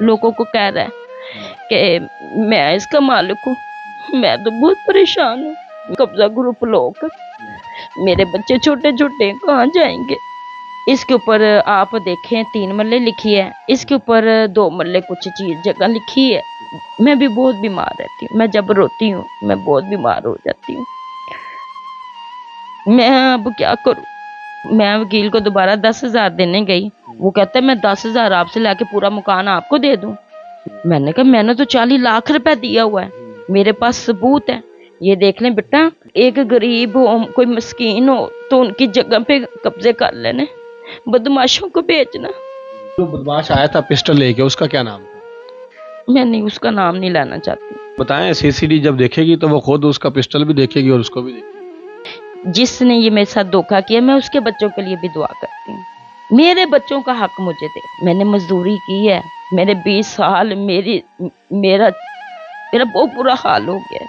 लोगों को कह रहा है कि मैं इसका मालिक हूँ। मैं तो बहुत परेशान हूँ। कब्जा ग्रुप लोग, मेरे बच्चे छोटे छोटे कहाँ जाएंगे। इसके ऊपर आप देखें 3 मरले लिखी है, इसके ऊपर 2 मरले कुछ चीज जगह लिखी है। मैं भी बहुत बीमार रहती हूँ, मैं जब रोती हूँ मैं बहुत बीमार हो जाती हूँ। मैं अब क्या करूँ। मैं वकील को दोबारा 10,000 देने गई, वो कहता है मैं 10,000 आपसे लाके पूरा मकान आपको दे दूं। मैंने कहा मैंने तो 40 लाख रुपए दिया हुआ है, मेरे पास सबूत है, ये देख लें बेटा। एक गरीब हो, कोई मस्कीन हो तो उनकी जगह पे कब्जे कर लेने, बदमाशों को बेचना। जो बदमाश आया था पिस्टल लेके, उसका क्या नाम था? मैं नहीं, उसका नाम नहीं लाना चाहती। बताएं, सीसीडी जब देखेगी तो वो खुद उसका पिस्टल भी देखेगी और उसको भी देखेगी। जिसने ये मेरे साथ धोखा किया, मैं उसके बच्चों के लिए भी दुआ करती हूँ। मेरे बच्चों का हक मुझे दे। मैंने मजदूरी की है, मेरे 20 साल मेरा बहुत बुरा हाल हो गया है।